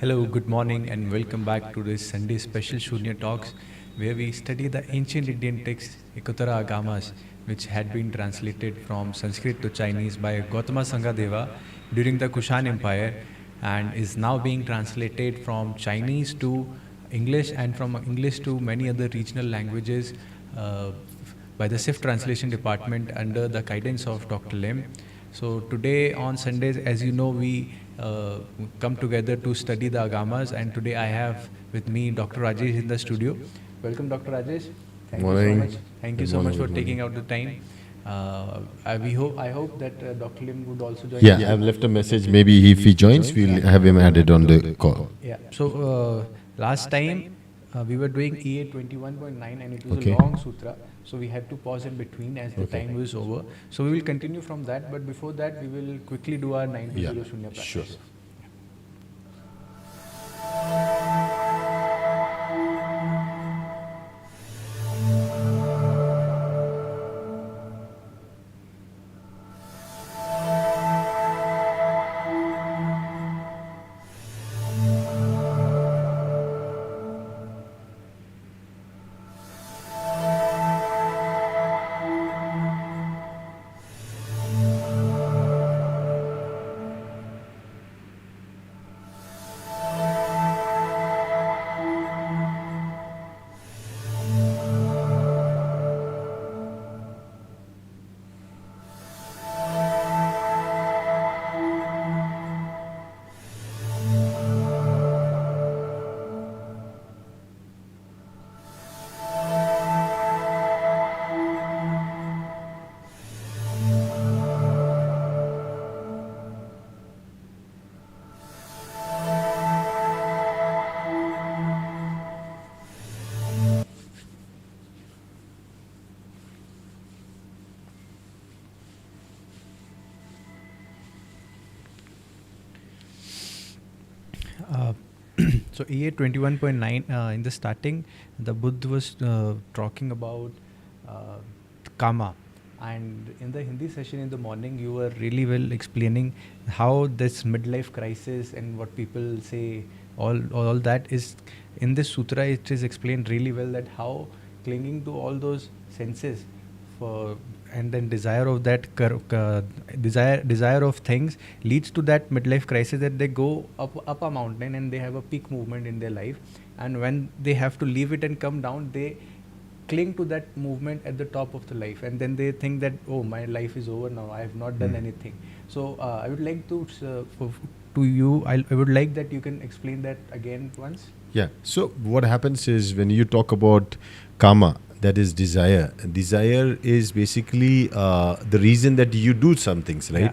Hello, good morning, and welcome back to this Sunday special Shunya Talks, where we study the ancient Indian text EKOTARA AGAMAS, which had been translated from Sanskrit to Chinese by Gautama Sanghadeva during the Kushan Empire and is now being translated from Chinese to English and from English to many other regional languages uh, by the SIFT Translation Department under the guidance of Dr. Lim. So today on Sundays, as you know, we come together to study the Agamas, and today I have with me Dr. Rajesh in the studio. Welcome, Dr. Rajesh. Thank you so much. Thank you so much for taking out the time. I hope that Dr. Lim would also join. Yeah, I've left a message. Maybe if he joins, we'll have him added on the call. Yeah. So last time we were doing EA 21.9 and it was Okay. a long sutra. So we had to pause in between as the time was over. So we will continue from that. But before that, we will quickly do our 9 to 0 Shunya practice. sure. Uh, so EA 21.9 in the starting, the Buddha was talking about uh, Kama, and in the Hindi session in the morning, you were really well explaining how this midlife crisis and what people say, all that is in this sutra. It is explained really well that how clinging to all those senses for and then desire of that desire of things leads to that midlife crisis, that they go up a mountain and they have a peak movement in their life, and when they have to leave it and come down, they cling to that movement at the top of the life, and then they think that, oh, my life is over now, I have not done anything. So I would like to I would like that you can explain that again once. Yeah. So what happens is when you talk about karma, that is desire. Desire is basically the reason that you do some things, right?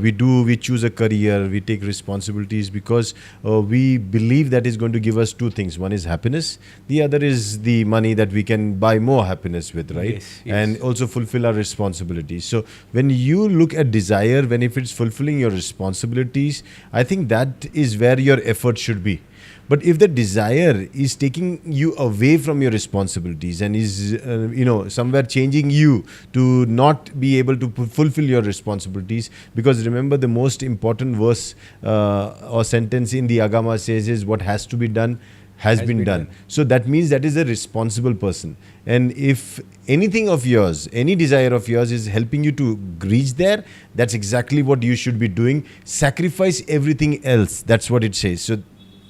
We choose a career, we take responsibilities because we believe that is going to give us two things. One is happiness, the other is the money that we can buy more happiness with, right? Yes. And also fulfill our responsibilities. So when you look at desire, when if it's fulfilling your responsibilities, I think that is where your effort should be. But if the desire is taking you away from your responsibilities and is, somewhere changing you to not be able to fulfill your responsibilities, because remember the most important verse or sentence in the Agama says is what has to be done has been done. So that means that is a responsible person. And if anything of yours, any desire of yours is helping you to reach there, that's exactly what you should be doing. Sacrifice everything else. That's what it says. So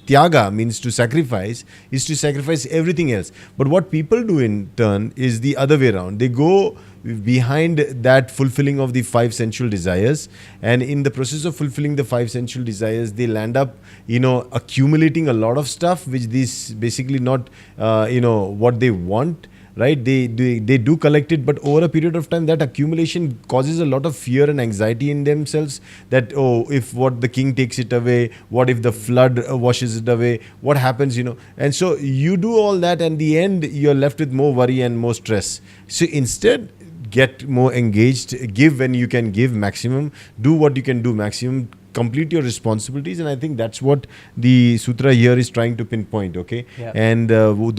Tyaga means to sacrifice, is to sacrifice everything else. But what people do in turn is the other way around. They go behind that fulfilling of the 5 sensual desires, and in the process of fulfilling the 5 sensual desires, they land up, accumulating a lot of stuff, which this basically not, what they want. Right, they do collect it, but over a period of time, that accumulation causes a lot of fear and anxiety in themselves. That, oh, if what the king takes it away, what if the flood washes it away? What happens, And so you do all that, and in the end, you're left with more worry and more stress. So instead, get more engaged. Give when you can give maximum. Do what you can do maximum. complete your responsibilities. And I think that's what the sutra here is trying to pinpoint. Okay. Yeah. And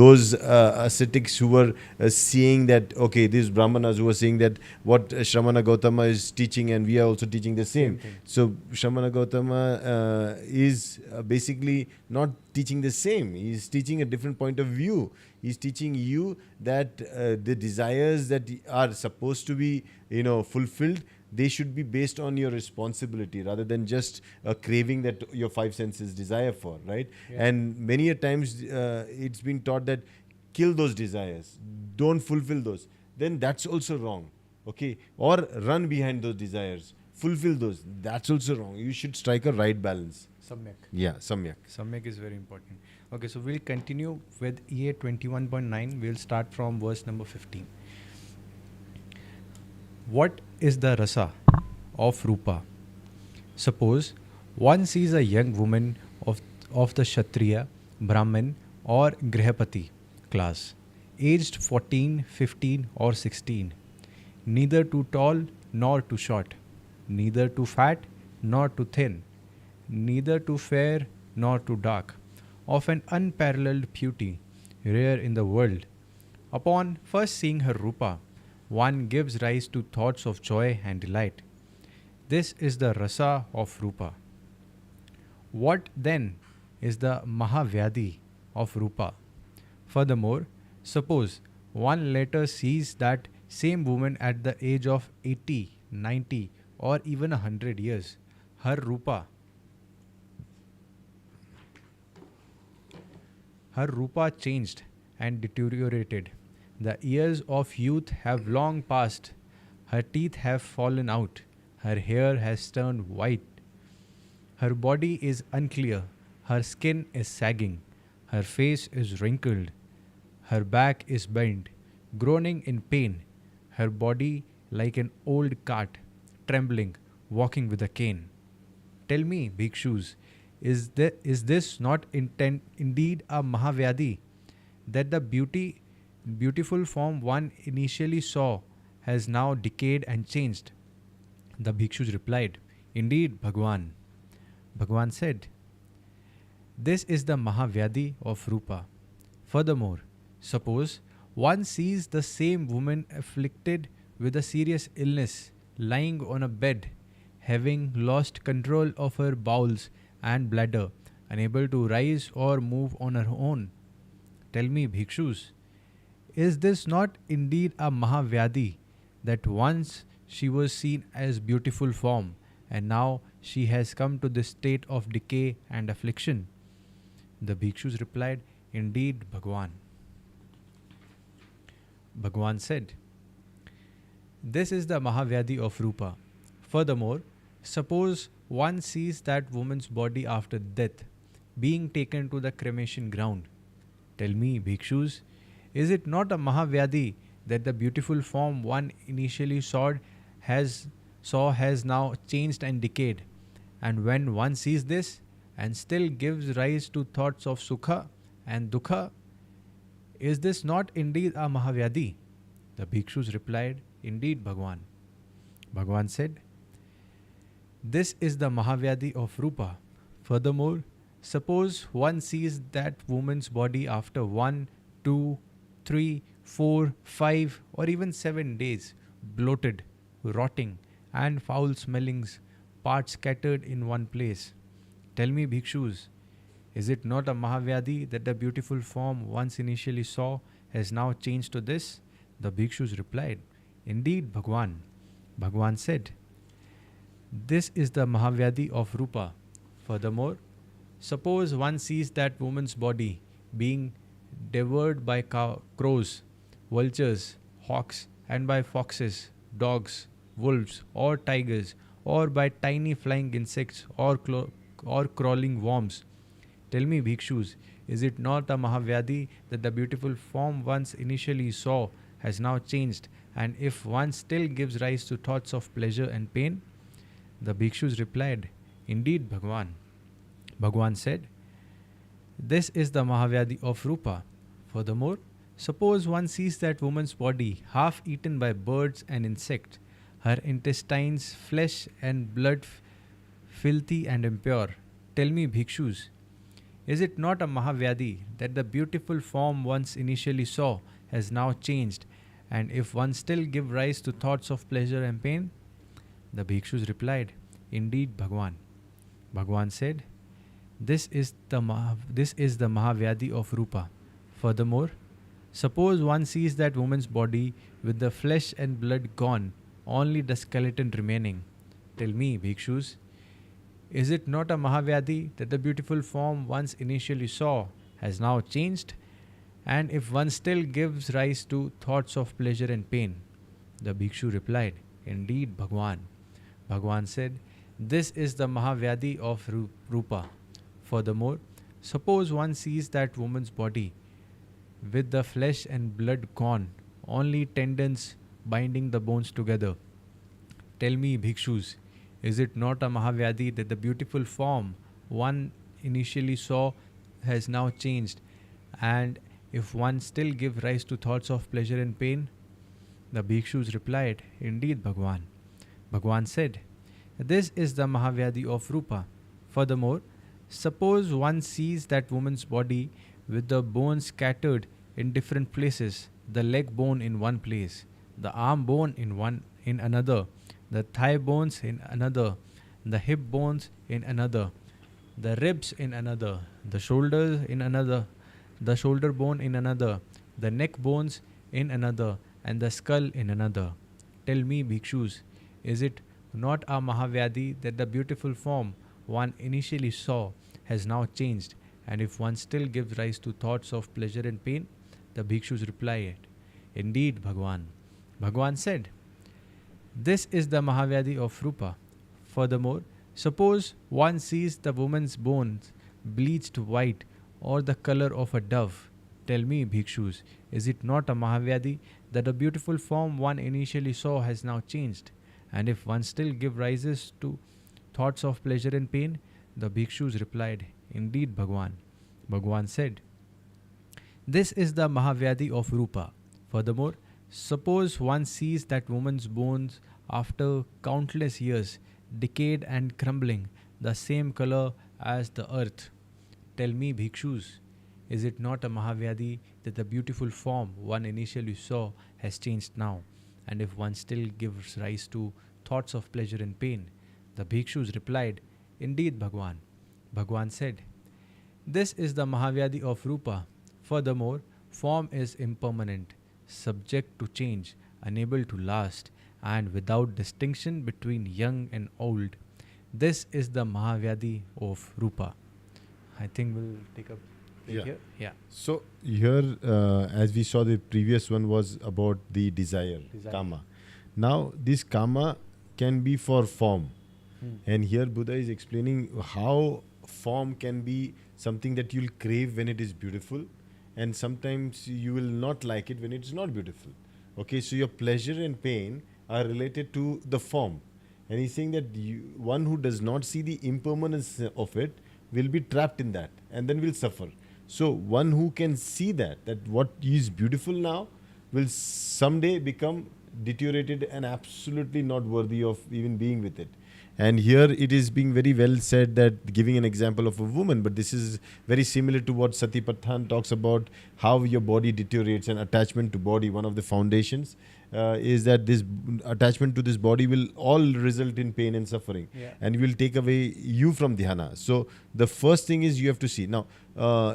those ascetics who were seeing that, okay, these brahmanas who were saying that what Shramana Gautama is teaching and we are also teaching the same. thing. So Shramana Gautama is basically not teaching the same. He's teaching a different point of view. He's teaching you that the desires that are supposed to be, fulfilled, they should be based on your responsibility rather than just a craving that your five senses desire for, right? Yeah. And many a times it's been taught that kill those desires, don't fulfill those. Then that's also wrong, okay? Or run behind those desires, fulfill those. That's also wrong. You should strike a right balance. Samyak. Yeah, samyak. Samyak is very important. Okay, so we'll continue with EA 21.9. We'll start from verse number 15. What is the rasa of Rupa? Suppose one sees a young woman of the Kshatriya, Brahmin or Grihapati class, aged 14, 15 or 16, neither too tall nor too short, neither too fat nor too thin, neither too fair nor too dark, of an unparalleled beauty, rare in the world. Upon first seeing her Rupa, one gives rise to thoughts of joy and delight. This is the rasa of Rupa. What then is the Mahavyadi of Rupa? Furthermore, suppose one later sees that same woman at the age of 80, 90 or even 100 years. Her Rupa changed and deteriorated. The years of youth have long passed. Her teeth have fallen out. Her hair has turned white. Her body is unclear. Her skin is sagging. Her face is wrinkled. Her back is bent, groaning in pain. Her body like an old cart, trembling, walking with a cane. Tell me, bhikshus, is this not indeed a Mahavyadi, that the beautiful form one initially saw has now decayed and changed? The bhikshus replied, Indeed, Bhagwan. Bhagwan said, This is the Mahavyadi of Rupa. Furthermore, suppose one sees the same woman afflicted with a serious illness, lying on a bed, having lost control of her bowels and bladder, unable to rise or move on her own. Tell me, bhikshus, is this not indeed a Mahavyadi, that once she was seen as beautiful form, and now she has come to this state of decay and affliction? The bhikshus replied, Indeed, Bhagwan. Bhagwan said, This is the Mahavyadi of Rupa. Furthermore, suppose one sees that woman's body after death, being taken to the cremation ground. Tell me, bhikshus, is it not a Mahavyadi that the beautiful form one initially saw has now changed and decayed? And when one sees this and still gives rise to thoughts of Sukha and Dukha, is this not indeed a Mahavyadi? The bhikshus replied, Indeed, Bhagwan. Bhagwan said, This is the Mahavyadi of Rupa. Furthermore, suppose one sees that woman's body after 1, 2, 3, 4, 5 or even 7 days, bloated, rotting and foul smellings, parts scattered in one place. Tell me, bhikshus, is it not a Mahavyadi that the beautiful form once initially saw has now changed to this? The bhikshus replied, Indeed, Bhagwan. Bhagwan said, This is the Mahavyadi of Rupa. Furthermore, suppose one sees that woman's body being devoured by crows, vultures, hawks, and by foxes, dogs, wolves, or tigers, or by tiny flying insects or crawling worms. Tell me, bhikshus, is it not a Mahavyadi that the beautiful form once initially saw has now changed, and if one still gives rise to thoughts of pleasure and pain? The bhikshus replied, Indeed, Bhagwan. Bhagwan said, This is the Mahavyadi of Rupa. Furthermore, suppose one sees that woman's body half eaten by birds and insects, her intestines, flesh and blood filthy and impure. Tell me, bhikshus, is it not a Mahavyadi that the beautiful form once initially saw has now changed, and if one still give rise to thoughts of pleasure and pain? The bhikshus replied, Indeed, Bhagwan. Bhagwan said, this is the Mahavyadi of Rupa. Furthermore, suppose one sees that woman's body with the flesh and blood gone, only the skeleton remaining. Tell me, bhikshus, is it not a Mahavyadi that the beautiful form once initially saw has now changed, and if one still gives rise to thoughts of pleasure and pain? The bhikshu replied, Indeed, Bhagwan. Bhagwan said, This is the Mahavyadi of Rupa. Furthermore, suppose one sees that woman's body with the flesh and blood gone, only tendons binding the bones together. Tell me, bhikshus, is it not a Mahavyadi that the beautiful form one initially saw has now changed, and if one still give rise to thoughts of pleasure and pain? The bhikshus replied, Indeed, Bhagwan. Bhagwan said, This is the Mahavyadi of Rupa. Furthermore, suppose one sees that woman's body with the bones scattered in different places, the leg bone in one place, the arm bone in another, the thigh bones in another, the hip bones in another, the ribs in another, the shoulders in another, the shoulder bone in another, the neck bones in another, and the skull in another. Tell me, bhikshus, is it not a Mahavyadi that the beautiful form one initially saw has now changed, and if one still gives rise to thoughts of pleasure and pain? The bhikshus replied, Indeed, Bhagwan. Bhagwan said, This is the Mahavyadi of Rupa. Furthermore, suppose one sees the woman's bones bleached white or the color of a dove. Tell me, bhikshus, is it not a Mahavyadi that the beautiful form one initially saw has now changed, and if one still give rises to thoughts of pleasure and pain? The bhikshus replied, Indeed, Bhagwan. Bhagwan said, This is the Mahavyadi of Rupa. Furthermore, suppose one sees that woman's bones after countless years, decayed and crumbling, the same color as the earth. Tell me, bhikshus, is it not a Mahavyadi that the beautiful form one initially saw has changed now, and if one still gives rise to thoughts of pleasure and pain? The bhikshus replied, Indeed, Bhagwan. Bhagwan said, This is the Mahavyadi of Rupa. Furthermore, form is impermanent, subject to change, unable to last, and without distinction between young and old. This is the Mahavyadi of Rupa. I think we'll take up here. Yeah. So here, as we saw, the previous one was about the desire. Kama. Now, this kama can be for form. And here Buddha is explaining how form can be something that you'll crave when it is beautiful, and sometimes you will not like it when it's not beautiful. Okay, so your pleasure and pain are related to the form. And he's saying that one who does not see the impermanence of it will be trapped in that and then will suffer. So one who can see that what is beautiful now will someday become deteriorated and absolutely not worthy of even being with it. And here it is being very well said that, giving an example of a woman, but this is very similar to what Satipathan talks about, how your body deteriorates and attachment to body. One of the foundations is that this attachment to this body will all result in pain and suffering, and will take away you from dhyana. So the first thing is you have to see. Now,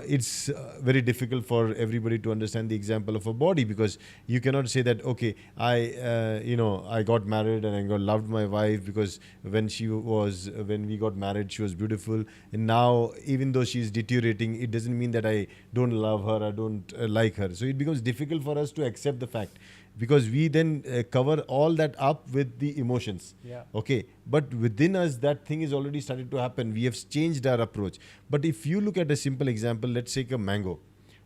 it's very difficult for everybody to understand the example of a body, because you cannot say that, okay, I got married and I loved my wife because when we got married, she was beautiful. And now, even though she is deteriorating, it doesn't mean that I don't love her, I don't like her. So it becomes difficult for us to accept the fact, because we then cover all that up with the emotions. Okay, but within us, that thing is already started to happen. We have changed our approach. But if you look at a simple example, let's take a mango.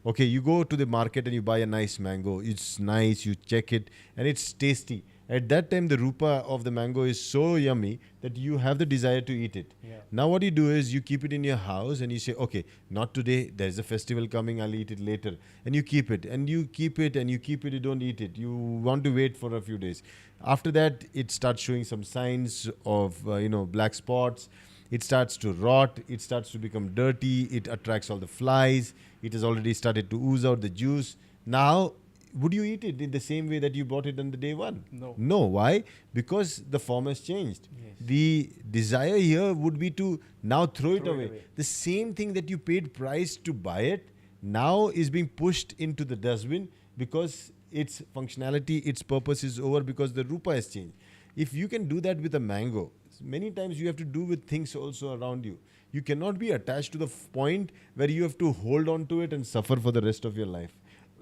Okay, you go to the market and you buy a nice mango. It's nice, you check it, and it's tasty. At that time, the rupa of the mango is so yummy that you have the desire to eat it. Now what you do is you keep it in your house and you say, okay, not today, there's a festival coming, I'll eat it later. And you keep it, and you keep it, and you keep it, you don't eat it. You want to wait for a few days. After that, it starts showing some signs of black spots. It starts to rot, it starts to become dirty, it attracts all the flies, it has already started to ooze out the juice. Now, would you eat it in the same way that you bought it on the day one? No. No. Why? Because the form has changed. Yes. The desire here would be to now throw it Throw it away. away. The same thing that you paid price to buy it now is being pushed into the dustbin because its functionality, its purpose is over because the rupa has changed. If you can do that with a mango, many times you have to do with things also around you. You cannot be attached to the point where you have to hold on to it and suffer for the rest of your life.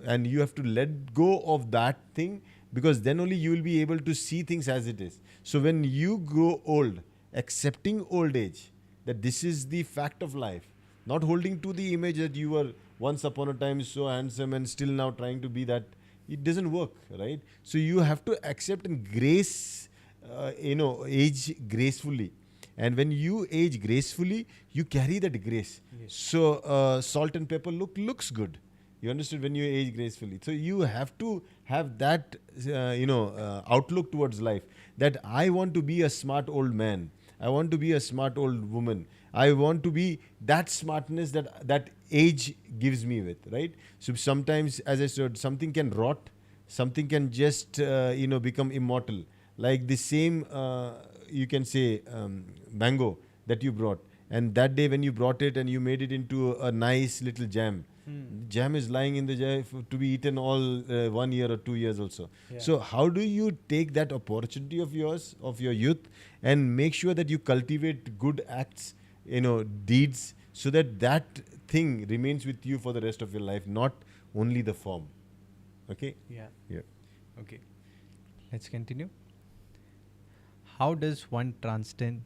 And you have to let go of that thing, because then only you will be able to see things as it is. So when you grow old, accepting old age, that this is the fact of life, not holding to the image that you were once upon a time so handsome and still now trying to be that, it doesn't work, right? So you have to accept and grace, age gracefully. And when you age gracefully, you carry that grace. Yes. So salt and pepper looks good. You understood? When you age gracefully. So you have to have that, outlook towards life. That I want to be a smart old man. I want to be a smart old woman. I want to be that smartness that age gives me with, right? So sometimes, as I said, something can rot, something can just, become immortal. Like the same, you can say, mango that you brought. And that day when you brought it and you made it into a nice little jam, jam is lying in the jar to be eaten all 1 year or 2 years also. Yeah. So how do you take that opportunity of yours, of your youth, and make sure that you cultivate good acts, deeds, so that thing remains with you for the rest of your life, not only the form. Okay? Yeah. Yeah. Okay. Let's continue. How does one transcend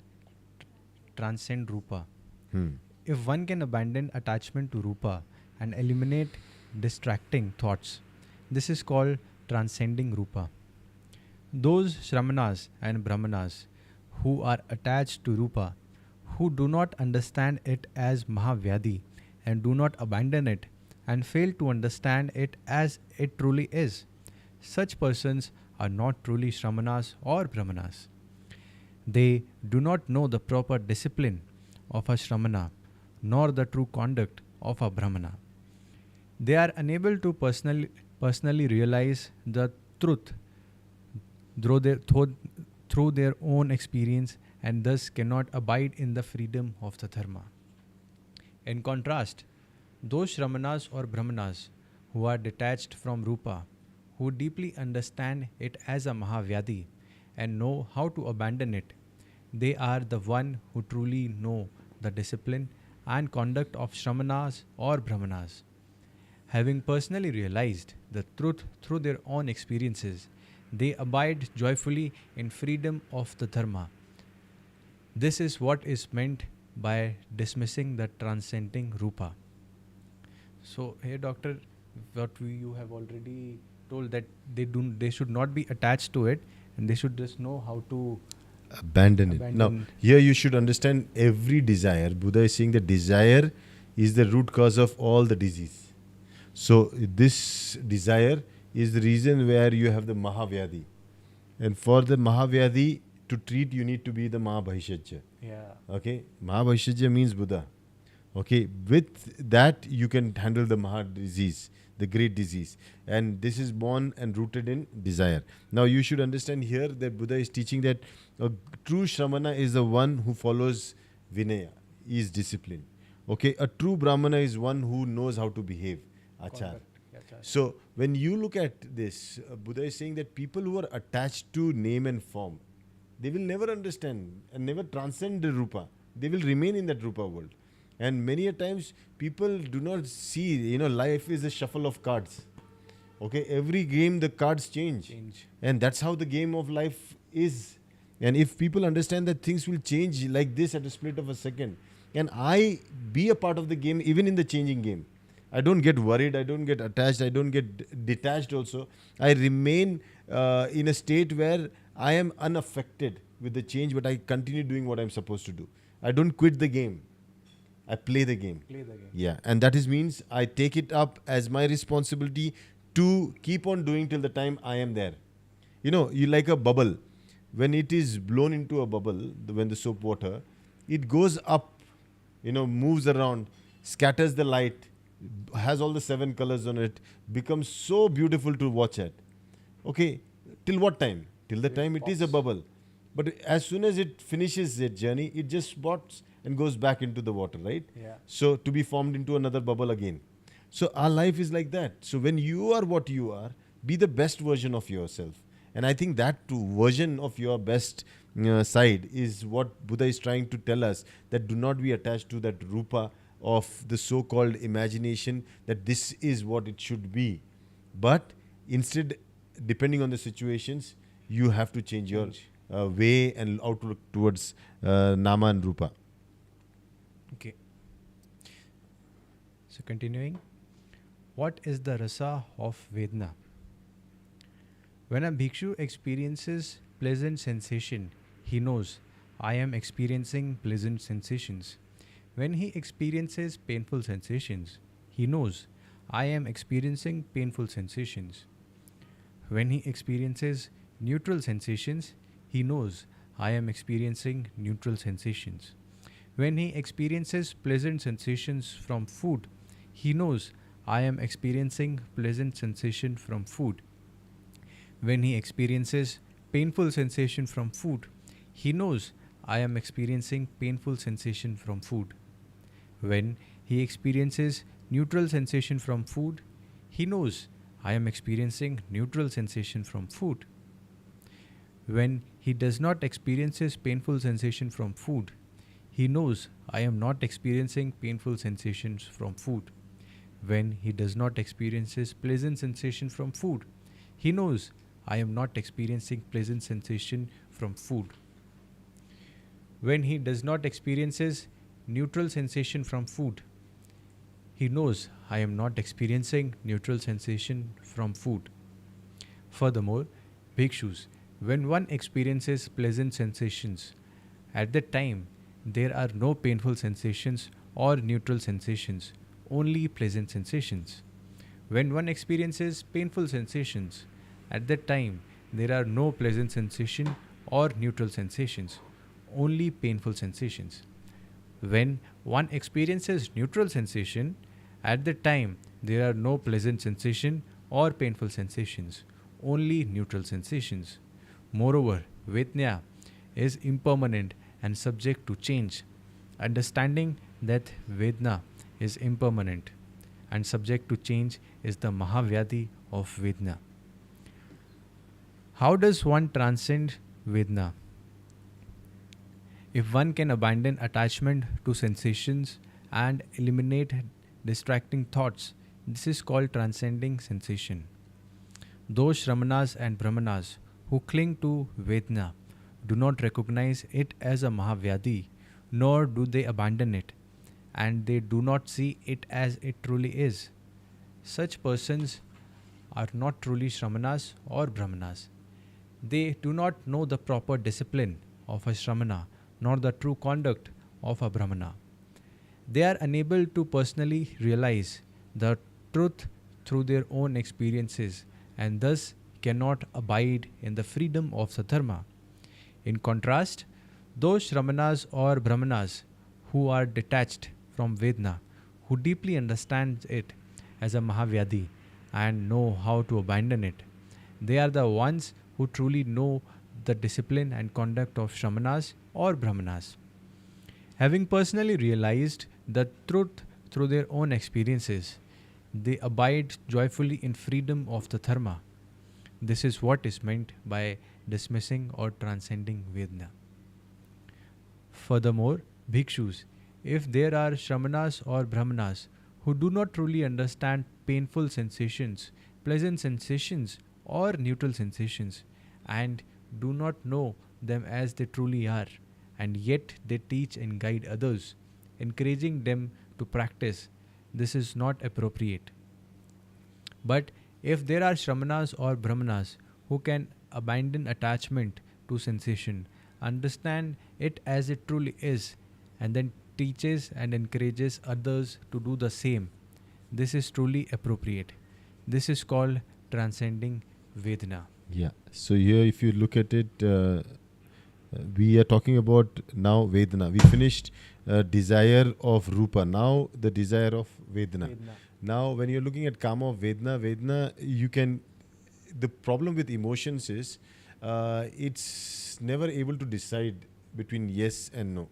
rupa? If one can abandon attachment to rupa and eliminate distracting thoughts, this is called transcending rupa. Those Shramanas and Brahmanas who are attached to rupa, who do not understand it as Mahavyadi and do not abandon it and fail to understand it as it truly is, such persons are not truly Shramanas or Brahmanas. They do not know the proper discipline of a Shramana nor the true conduct of a Brahmana. They are unable to personally realize the truth through their own experience and thus cannot abide in the freedom of the Dharma. In contrast, those Shramanas or Brahmanas who are detached from Rupa, who deeply understand it as a Mahavyadi and know how to abandon it, they are the one who truly know the discipline and conduct of Shramanas or Brahmanas. Having personally realized the truth through their own experiences, they abide joyfully in freedom of the Dharma. This is what is meant by dismissing the transcending Rupa. So here, Doctor, you have already told that they should not be attached to it and they should just know how to abandon it. Now, here you should understand every desire. Buddha is saying that desire is the root cause of all the disease. So this desire is the reason where you have the Mahavyadi. And for the Mahavyadi to treat, you need to be the Mahabhaishajya. Yeah. Okay? Mahabhaishajya means Buddha. Okay? With that, you can handle the Maha disease, the great disease. And this is born and rooted in desire. Now, you should understand here that Buddha is teaching that a true Shramana is the one who follows Vinaya, is disciplined. Okay? A true Brahmana is one who knows how to behave. Achar. So, when you look at this, Buddha is saying that people who are attached to name and form, they will never understand and never transcend the Rupa. They will remain in that Rupa world. And many a times, people do not see, life is a shuffle of cards. Okay, every game, the cards change. And that's how the game of life is. And if people understand that things will change like this at a split of a second, and I be a part of the game, even in the changing game, I don't get worried, I don't get attached, I don't get detached also. I remain in a state where I am unaffected with the change, but I continue doing what I'm supposed to do. I don't quit the game. I play the game. Yeah, and that means I take it up as my responsibility to keep on doing till the time I am there. You like a bubble. When it is blown into a bubble, when the soap water, it goes up, moves around, scatters the light, has all the 7 colors on it, becomes so beautiful to watch at. Okay, till what time? Till the Till it time it is a pops. bubble. But as soon as it finishes its journey, it just spots and goes back into the water, right? Yeah. So to be formed into another bubble again. So our life is like that. So when you are what you are, be the best version of yourself. And I think that too, version of your best side is what Buddha is trying to tell us, that do not be attached to that rupa of the so-called imagination that this is what it should be. But instead, depending on the situations, you have to change your Change. way and outlook towards nama and rupa. Okay. So continuing, what is the rasa of Vedna? When a bhikshu experiences pleasant sensation, he knows, I am experiencing pleasant sensations. When he experiences painful sensations, he knows, I am experiencing painful sensations. When he experiences neutral sensations, he knows, I am experiencing neutral sensations. When he experiences pleasant sensations from food, he knows, I am experiencing pleasant sensation from food. When he experiences painful sensation from food, he knows, I am experiencing painful sensation from food. When he experiences neutral sensation from food, he knows, I am experiencing neutral sensation from food. When he does not experiences painful sensation from food, he knows, I am not experiencing painful sensations from food. When he does not experiences pleasant sensation from food, he knows, I am not experiencing pleasant sensation from food. When he does not experiences neutral sensation from food, he knows, I am not experiencing neutral sensation from food. Furthermore, bhikshus, when one experiences pleasant sensations, at that time there are no painful sensations or neutral sensations, only pleasant sensations. When one experiences painful sensations, at that time there are no pleasant sensation or neutral sensations, only painful sensations. When one experiences neutral sensation, at that time there are no pleasant sensation or painful sensations, only neutral sensations. Moreover, Vedna is impermanent and subject to change. Understanding that Vedna is impermanent and subject to change is the Mahavyadi of Vedna. How does one transcend Vedna? If one can abandon attachment to sensations and eliminate distracting thoughts, this is called transcending sensation. Those Shramanas and Brahmanas who cling to Vedna do not recognize it as a Mahavyadi, nor do they abandon it, and they do not see it as it truly is. Such persons are not truly Shramanas or Brahmanas. They do not know the proper discipline of a Shramana nor the true conduct of a Brahmana. They are unable to personally realize the truth through their own experiences and thus cannot abide in the freedom of Sadharma. In contrast, those Shramanas or Brahmanas who are detached from Vedna, who deeply understand it as a Mahavyadi and know how to abandon it, they are the ones who truly know the discipline and conduct of Shramanas or Brahmanas. Having personally realized the truth through their own experiences, they abide joyfully in freedom of the Dharma. This is what is meant by dismissing or transcending Vedna. Furthermore, bhikshus, if there are Shramanas or Brahmanas who do not truly understand painful sensations, pleasant sensations, or neutral sensations, and do not know them as they truly are, and yet they teach and guide others, encouraging them to practice, this is not appropriate. But if there are Shramanas or Brahmanas who can abandon attachment to sensation, understand it as it truly is, and then teaches and encourages others to do the same, this is truly appropriate. This is called transcending Vedana. Yeah. So here, if you look at it, We are talking about now Vedana. We finished desire of Rupa. Now the desire of Vedana. Vedana. Now, when you're looking at Kama of Vedana, you can. The problem with emotions is it's never able to decide between yes and no.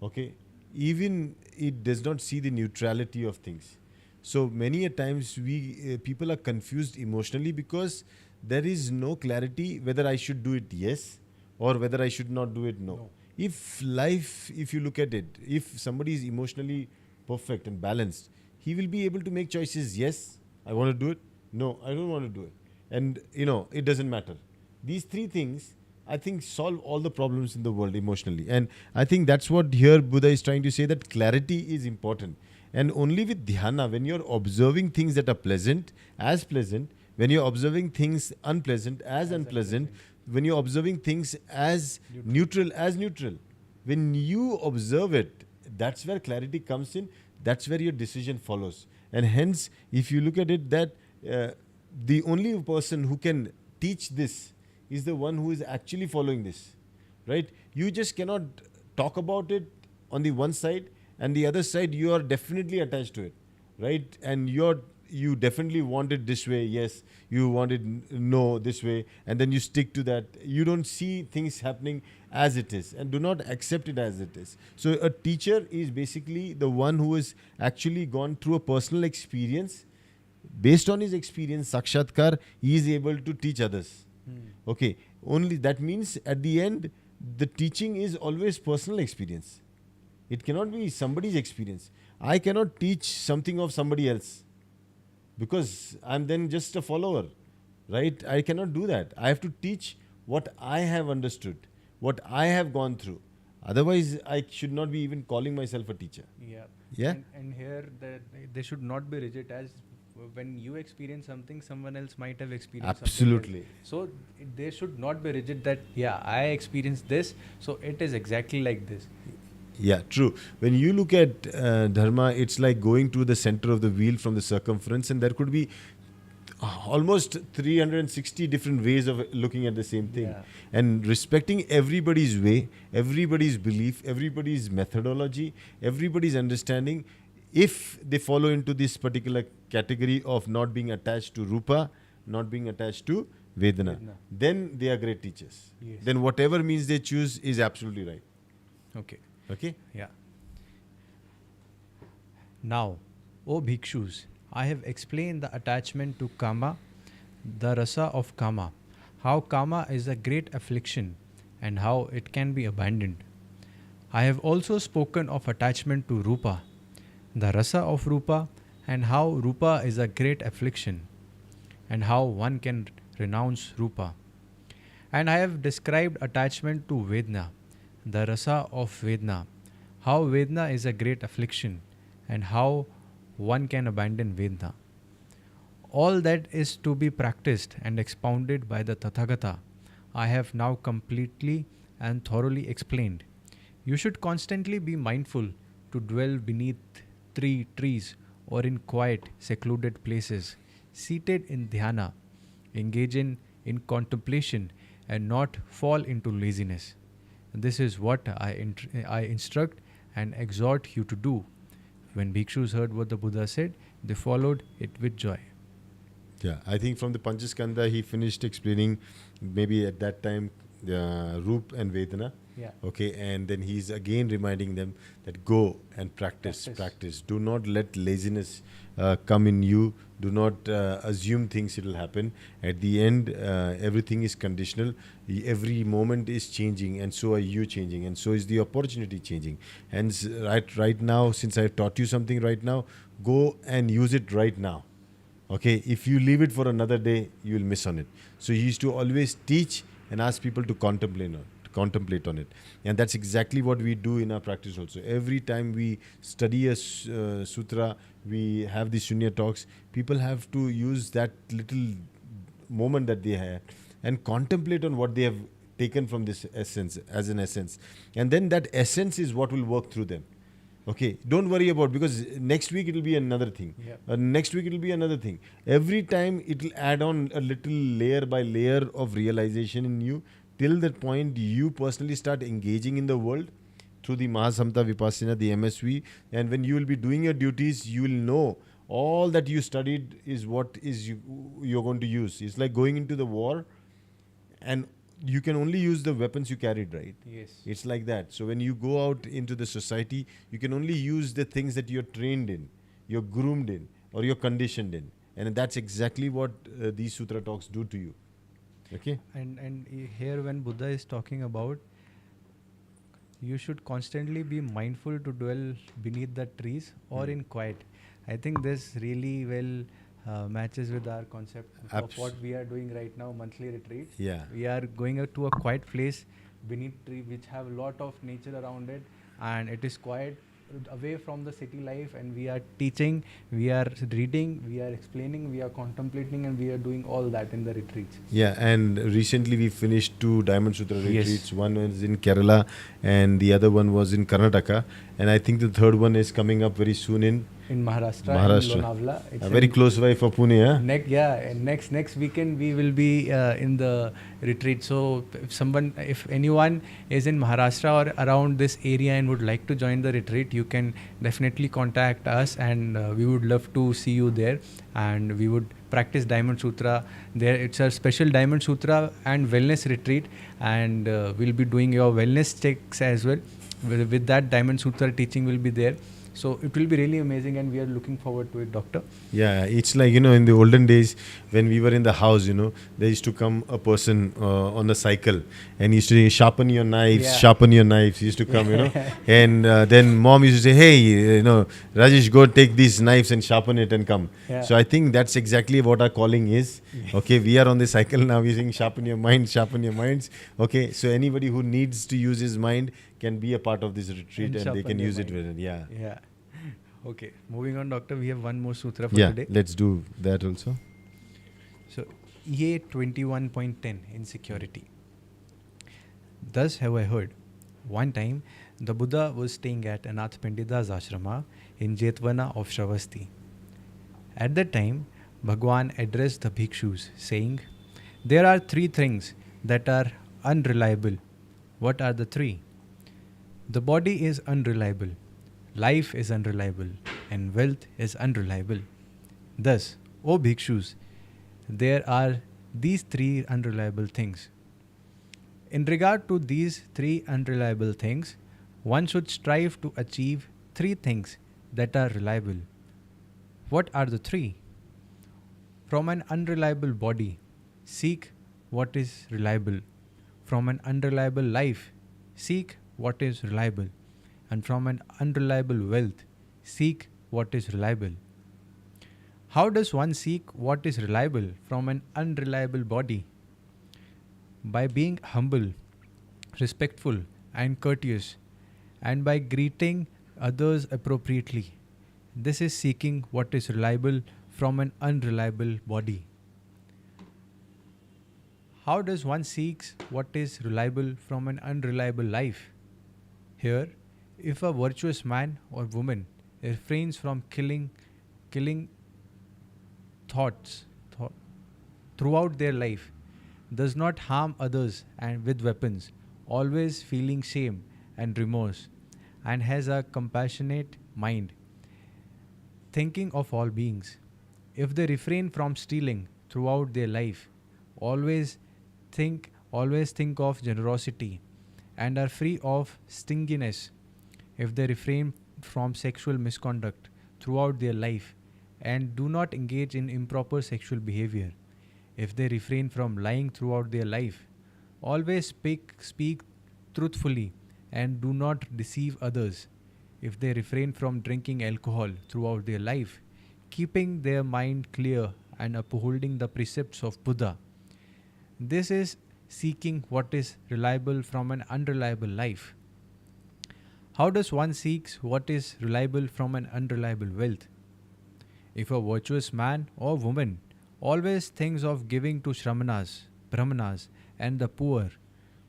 Okay, even it does not see the neutrality of things. So many a times we people are confused emotionally because there is no clarity whether I should do it yes or whether I should not do it no. No. If life, if you look at it, if somebody is emotionally perfect and balanced, he will be able to make choices. Yes, I want to do it. No, I don't want to do it. And it doesn't matter. These three things, I think, solve all the problems in the world emotionally. And I think that's what here Buddha is trying to say, that clarity is important. And only with dhyana, when you're observing things that are pleasant, as pleasant, when you're observing things unpleasant, as unpleasant, when you're observing things as neutral, as neutral, when you observe it, that's where clarity comes in. That's where your decision follows. And hence, if you look at it, that the only person who can teach this is the one who is actually following this, right? You just cannot talk about it on the one side, and the other side you are definitely attached to it, right? And you definitely want it this way, yes, you want it no this way, and then you stick to that. You don't see things happening as it is and do not accept it as it is. So a teacher is basically the one who has actually gone through a personal experience. Based on his experience, sakshatkar, he is able to teach others. Okay, only that means at the end, the teaching is always personal experience. It cannot be somebody's experience. I cannot teach something of somebody else because I'm then just a follower, right? I cannot do that. I have to teach what I have understood, what I have gone through. Otherwise, I should not be even calling myself a teacher. Yeah. Yeah? And here they should not be rigid, as when you experience something, someone else might have experienced Absolutely. something else. So they should not be rigid that, yeah, I experienced this, so it is exactly like this. Yeah, true. When you look at dharma, it's like going to the center of the wheel from the circumference, and there could be almost 360 different ways of looking at the same thing. Yeah. And respecting everybody's way, everybody's belief, everybody's methodology, everybody's understanding, if they follow into this particular category of not being attached to rupa, not being attached to vedana, then they are great teachers. Yes. Then whatever means they choose is absolutely right. Okay. Okay? Yeah. Now, O bhikshus, I have explained the attachment to kama, the rasa of kama, how kama is a great affliction and how it can be abandoned. I have also spoken of attachment to rupa, the rasa of rupa, and how rupa is a great affliction and how one can renounce rupa. And I have described attachment to vedna, the rasa of vedna, how vedna is a great affliction and how one can abandon vedna. All that is to be practiced and expounded by the Tathagata, I have now completely and thoroughly explained. You should constantly be mindful to dwell beneath trees or in quiet, secluded places, seated in dhyana, engage in contemplation and not fall into laziness. This is what I instruct and exhort you to do. When bhikshus heard what the Buddha said, they followed it with joy. Yeah, I think from the Panchaskanda he finished explaining maybe at that time Roop and Vedana. Yeah. Okay, and then he's again reminding them that go and practice. Do not let laziness come in you. Do not assume things will happen. At the end, everything is conditional. Every moment is changing, and so are you changing, and so is the opportunity changing. Hence, right now, since I've taught you something right now, go and use it right now. Okay, if you leave it for another day, you will miss on it. So he used to always teach and ask people to contemplate on it. And that's exactly what we do in our practice also. Every time we study a sutra, we have these shunya talks, people have to use that little moment that they have and contemplate on what they have taken from this essence, as an essence. And then that essence is what will work through them. Okay, don't worry about, because next week it will be another thing. Yeah. Next week it will be another thing. Every time it will add on a little layer by layer of realization in you, till that point you personally start engaging in the world through the Mahasamta Vipassana, the MSV, and when you will be doing your duties, you will know all that you studied is what is you're going to use. It's like going into the war, and you can only use the weapons you carried, right? Yes. It's like that. So when you go out into the society, you can only use the things that you're trained in, you're groomed in, or you're conditioned in, and that's exactly what these sutra talks do to you. Okay. And here when Buddha is talking about, you should constantly be mindful to dwell beneath the trees or in quiet. I think this really well matches with our concept of what we are doing right now, monthly retreat. Yeah. We are going out to a quiet place beneath tree which have a lot of nature around it, and it is quiet, away from the city life, and we are teaching, we are reading, we are explaining, we are contemplating, and we are doing all that in the retreats. Yeah, and recently we finished 2 Diamond Sutra Yes. retreats. One was in Kerala and the other one was in Karnataka. And I think the third one is coming up very soon in In Maharashtra, Maharashtra. in Lonavala. It's very in- close by for Pune. Huh? Next weekend we will be in the retreat. So if anyone is in Maharashtra or around this area and would like to join the retreat, you can definitely contact us, and we would love to see you there. And we would practice Diamond Sutra there. It's a special Diamond Sutra and wellness retreat, and we'll be doing your wellness checks as well. With that, Diamond Sutra teaching will be there. So it will be really amazing, and we are looking forward to it, Doctor. Yeah, it's like, in the olden days when we were in the house, there used to come a person on a cycle and he used to say, sharpen your knives, Yeah. sharpen your knives. He used to come, and then mom used to say, hey, Rajesh, go take these knives and sharpen it and come. Yeah. So I think that's exactly what our calling is. Okay, we are on the cycle now using sharpen your mind, sharpen your minds. Okay, so anybody who needs to use his mind can be a part of this retreat, and they sharpen can their use it mind. with it. Yeah. Yeah. Okay. Moving on, Doctor. We have one more sutra for Yeah, today. let's do that also. So, EA 21.10, insecurity. Thus have I heard. One time, the Buddha was staying at Anath Pandida's ashrama in Jetwana of Shravasti. At that time, Bhagwan addressed the bhikshus, saying, there are 3 things that are unreliable. What are the 3? The body is unreliable, life is unreliable, and wealth is unreliable. Thus, O bhikshus, there are these 3 unreliable things. In regard to these 3 unreliable things, one should strive to achieve 3 things that are reliable. What are the 3? From an unreliable body, seek what is reliable. From an unreliable life, seek what is reliable. And from an unreliable wealth, seek what is reliable. How does one seek what is reliable from an unreliable body? By being humble, respectful, and courteous, and by greeting others appropriately. This is seeking what is reliable from an unreliable body. How does one seek what is reliable from an unreliable life? Here, if a virtuous man or woman refrains from killing thoughts throughout their life, does not harm others and with weapons, always feeling shame and remorse, and has a compassionate mind, thinking of all beings. If they refrain from stealing throughout their life, always think of generosity, and are free of stinginess. If they refrain from sexual misconduct throughout their life and do not engage in improper sexual behavior, if they refrain from lying throughout their life, always speak truthfully and do not deceive others, if they refrain from drinking alcohol throughout their life, keeping their mind clear and upholding the precepts of Buddha. This is seeking what is reliable from an unreliable life. How does one seek what is reliable from an unreliable wealth? If a virtuous man or woman always thinks of giving to Shramanas, Brahmanas, and the poor,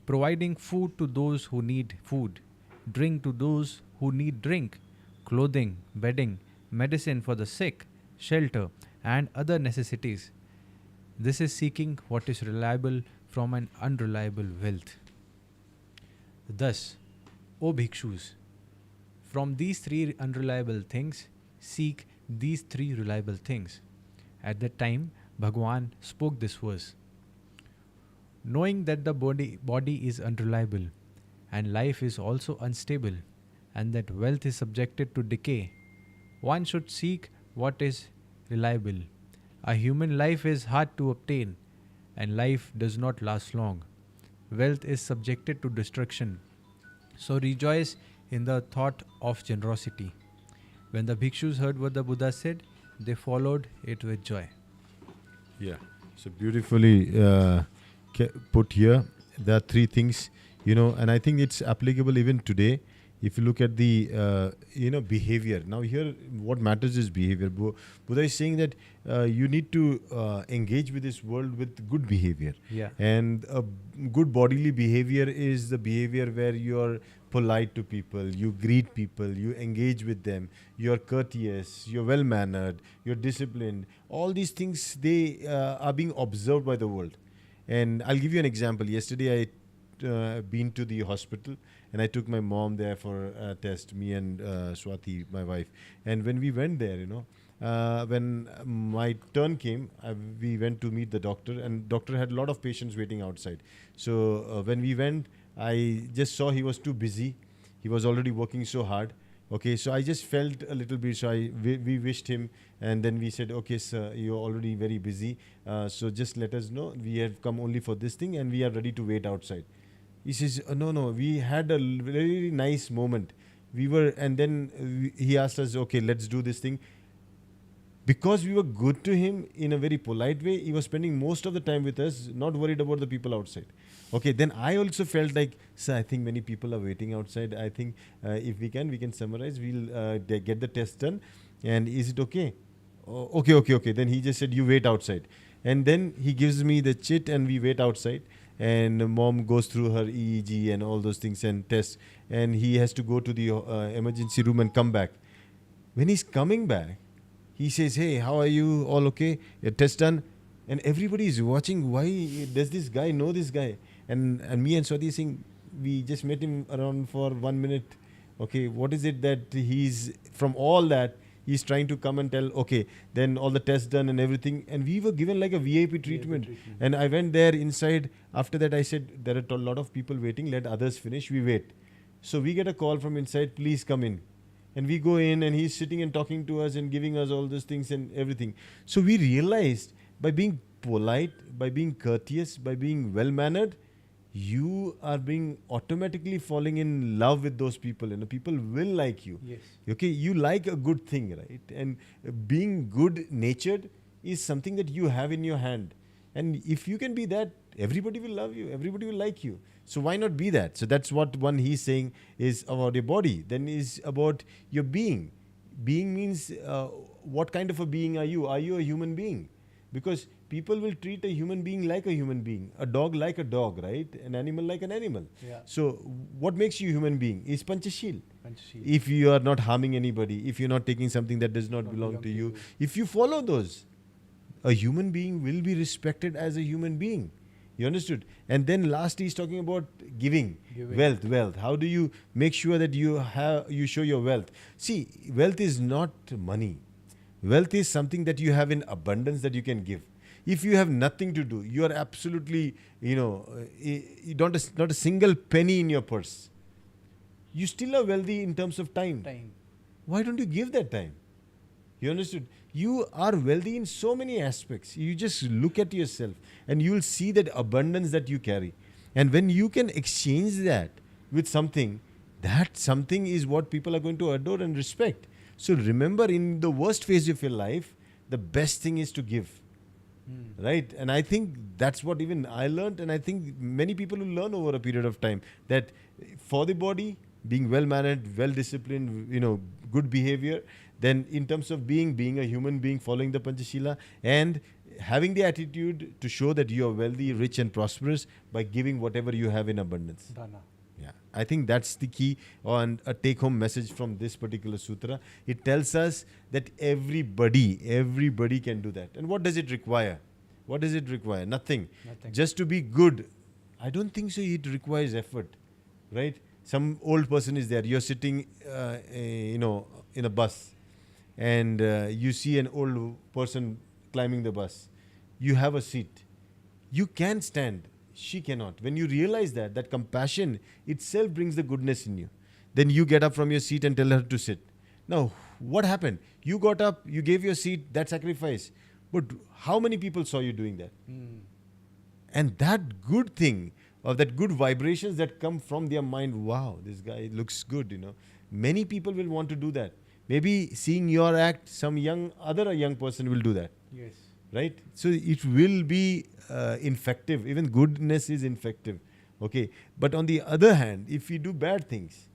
providing food to those who need food, drink to those who need drink, clothing, bedding, medicine for the sick, shelter, and other necessities. This is seeking what is reliable from an unreliable wealth. Thus, O bhikshus, from these three unreliable things, seek these three reliable things. At that time, Bhagwan spoke this verse. Knowing that the body is unreliable, and life is also unstable, and that wealth is subjected to decay, one should seek what is reliable. A human life is hard to obtain, and life does not last long. Wealth is subjected to destruction. So rejoice in the thought of generosity. When the bhikshus heard what the Buddha said, they followed it with joy. Yeah, so beautifully put here. There are three things, and I think it's applicable even today. If you look at the behavior, now here what matters is behavior. Buddha is saying that you need to engage with this world with good behavior. Yeah. And a good bodily behavior is the behavior where you're polite to people, you greet people, you engage with them, you're courteous, you're well mannered, you're disciplined. All these things, they are being observed by the world. And I'll give you an example. Yesterday I been to the hospital, and I took my mom there for a test, me and Swati, my wife. And when we went there, when my turn came, we went to meet the doctor, and doctor had a lot of patients waiting outside. So when we went, I just saw he was too busy. He was already working so hard. Okay, so I just felt a little bit shy. We wished him, and then we said, okay, sir, you're already very busy. So just let us know. We have come only for this thing, and we are ready to wait outside. He says, no, we had a very nice moment. And then he asked us, okay, let's do this thing. Because we were good to him in a very polite way, he was spending most of the time with us, not worried about the people outside. Okay, then I also felt like, sir, I think many people are waiting outside. I think if we can summarize, we'll get the test done. And is it okay? Oh, okay. Then he just said, you wait outside. And then he gives me the chit, and we wait outside. And mom goes through her EEG and all those things and tests. And he has to go to the emergency room and come back. When he's coming back, he says, hey, how are you? All okay? Your test done? And everybody is watching. Why does this guy know this guy? And me and Swati saying, we just met him around for 1 minute. Okay, what is it that he's, from all that, he's trying to come and tell, okay, then all the tests done and everything. And we were given like a VIP treatment. And I went there inside. After that, I said, there are a lot of people waiting. Let others finish. We wait. So we get a call from inside, please come in. And we go in, and he's sitting and talking to us and giving us all those things and everything. So we realized, by being polite, by being courteous, by being well-mannered, you are being automatically falling in love with those people. People will like you. Yes. Okay, you like a good thing, right? And being good-natured is something that you have in your hand. And if you can be that, everybody will love you. Everybody will like you. So why not be that? So that's what one he's saying is about your body. Then is about your being. Being means what kind of a being are you? Are you a human being? Because people will treat a human being like a human being, a dog like a dog, right? An animal like an animal. Yeah. So what makes you human being is Panchashil. Panchashil. If you are not harming anybody, if you're not taking something that does not belong to you, if you follow those, a human being will be respected as a human being. You understood? And then last he's talking about giving. Wealth. How do you make sure that you show your wealth? See, wealth is not money. Wealth is something that you have in abundance that you can give. If you have nothing to do, you are absolutely, you don't not a single penny in your purse. You still are wealthy in terms of time. Why don't you give that time? You understood? You are wealthy in so many aspects. You just look at yourself and you will see that abundance that you carry. And when you can exchange that with something, that something is what people are going to adore and respect. So remember, in the worst phase of your life, the best thing is to give. Right? And I think that's what even I learned, and I think many people will learn over a period of time, that for the body, being well-mannered, well-disciplined, good behavior, then in terms of being a human being, following the Panchashila, and having the attitude to show that you are wealthy, rich and prosperous by giving whatever you have in abundance. Dana. Yeah, I think that's the key and a take-home message from this particular sutra. It tells us that everybody can do that. And what does it require? What does it require? Nothing. Nothing. Just to be good, I don't think so. It requires effort, right? Some old person is there. You're sitting, in a bus, and you see an old person climbing the bus. You have a seat. You can stand. She cannot. When you realize that compassion itself brings the goodness in you, then you get up from your seat and tell her to sit. Now, what happened? You got up, you gave your seat, that sacrifice. But how many people saw you doing that? And that good thing, or that good vibrations that come from their mind, wow, this guy looks good. Many people will want to do that. Maybe seeing your act, some other young person will do that. Yes. Right? So it will be infective. Even goodness is infective. Okay. But on the other hand, if we do bad things,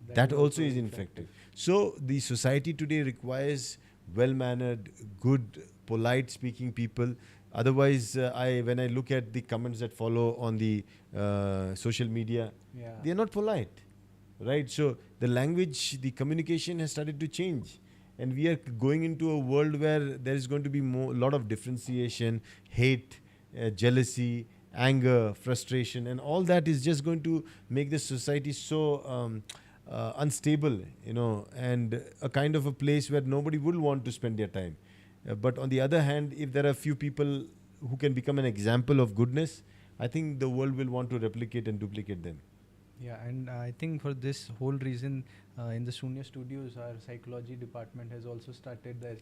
that also is infective. So the society today requires well-mannered, good, polite speaking people. Otherwise, when I look at the comments that follow on the social media, they are not polite, right? So the language, the communication has started to change, and we are going into a world where there is going to be a lot of differentiation, hate, jealousy, anger, frustration, and all that is just going to make the society so unstable, and a kind of a place where nobody will want to spend their time. But on the other hand, if there are few people who can become an example of goodness, I think the world will want to replicate and duplicate them. Yeah, and I think for this whole reason, in the Shunya Studios, our psychology department has also started the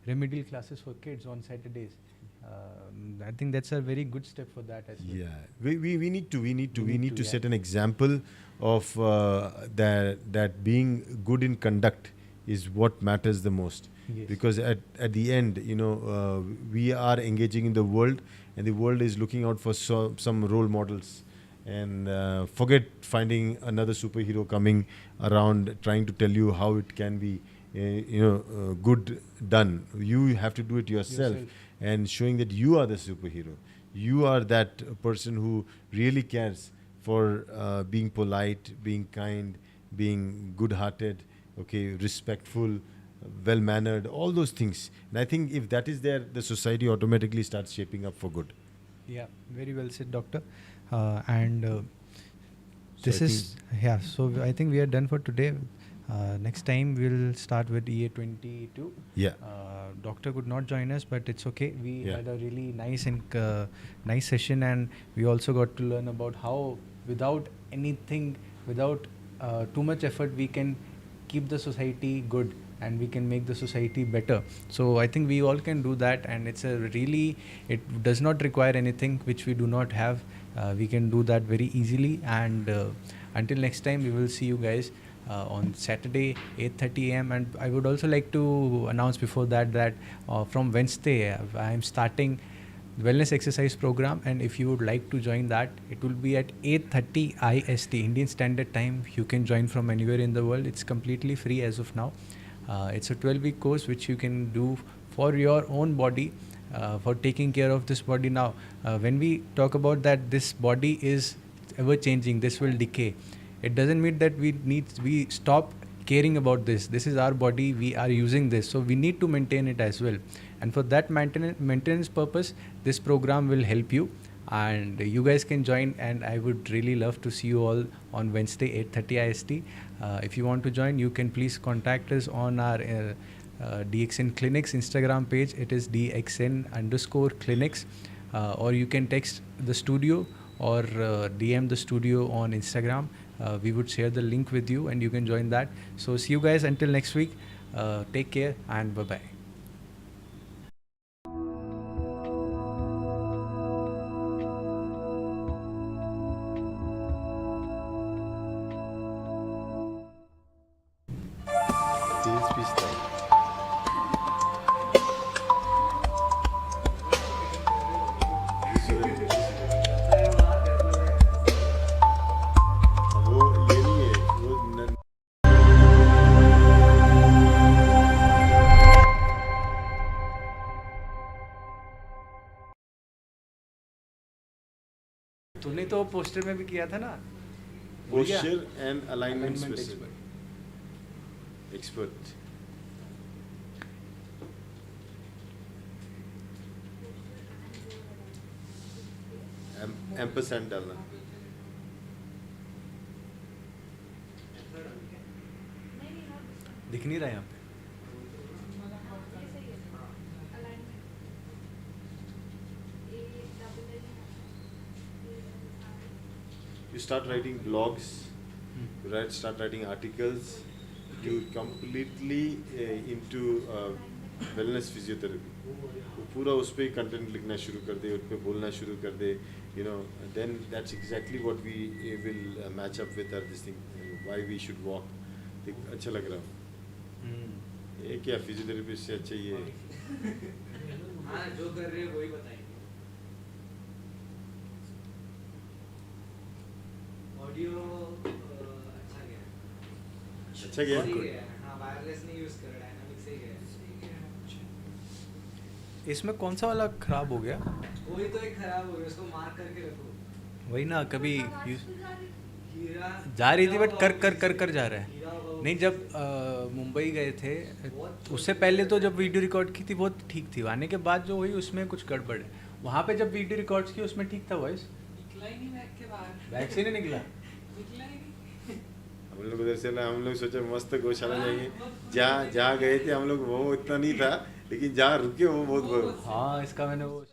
remedial classes for kids on Saturdays. I think that's a very good step for that as well. Yeah, we need to set an example of that being good in conduct is what matters the most. Yes. Because at the end, we are engaging in the world, and the world is looking out for some role models. And forget finding another superhero coming around trying to tell you how it can be good done. You have to do it yourself, and showing that you are the superhero. You are that person who really cares for being polite, being kind, being good-hearted, respectful, well-mannered, all those things. And I think if that is there, the society automatically starts shaping up for good. Yeah, very well said, Doctor. So I think we are done for today. Next time we'll start with EA 22. Yeah. Doctor could not join us, but it's okay. We had a really nice and nice session, and we also got to learn about how without too much effort, we can keep the society good and we can make the society better. So I think we all can do that, and it does not require anything which we do not have. We can do that very easily, and until next time, we will see you guys on Saturday 8:30 a.m. And I would also like to announce before that from Wednesday I am starting wellness exercise program, and if you would like to join that, it will be at 8:30 IST, Indian Standard Time. You can join from anywhere in the world. It's completely free as of now. It's a 12-week course which you can do for your own body, for taking care of this body. Now, when we talk about that this body is ever changing, this will decay. It doesn't mean that we stop caring about this. This is our body, we are using this, so we need to maintain it as well. And for that maintenance purpose, this program will help you, and you guys can join. And I would really love to see you all on Wednesday 8:30 IST. If you want to join, you can please contact us on our DXN Clinics Instagram page. It is DXN_clinics, or you can text the studio or DM the studio on Instagram. We would share the link with you, and you can join that. So see you guys until next week. Take care, and bye-bye. तूने तो poster में भी किया था ना, Posture and alignment Alignment specialist. Expert. Ampersand डालना। दिख नहीं रहा यहाँ पे। You start writing blogs, start writing articles. You completely into wellness physiotherapy. वो पूरा उस पर कंटेंट लिखना शुरू कर दे, उस पर बोलना शुरू कर दे, you know, then that's exactly what we will match up with this thing, why we should walk. अच्छा लग रहा हूँ। ये क्या फिजियोथेरेपिस्ट से अच्छा ये हाँ जो कर रहे हैं वही बताएंगे। ऑडियो अच्छा गया अच्छा गया। हाँ वायरलेस नहीं यूज कर रहा, डायनामिक से गया। इसमें कौन सा वाला खराब हो गया? वही तो एक खराब हो गया, उसको मार्क करके रखो। वही ना, कभी हीरा जा रही थी बट कर जा रहा है। नहीं, जब मुंबई गए थे उससे पहले तो जब वीडियो रिकॉर्ड की थी वो ठीक थी, आने के बाद जो हुई उसमें कुछ गड़बड़ है। वहाँ पे जब वीडियो रिकॉर्ड्स की उसमें ठीक था वॉइस, निकला ही नहीं बैग के बाहर, बैग से नहीं निकला। निकला ही नहीं। हम लोग उधर से ना, हम लोग सोचे मस्त गौशाला जाएंगे, जहाँ गए थे हम लोग वो इतना नहीं था, लेकिन जहाँ रुके वो बहुत हाँ, इसका मैंने वो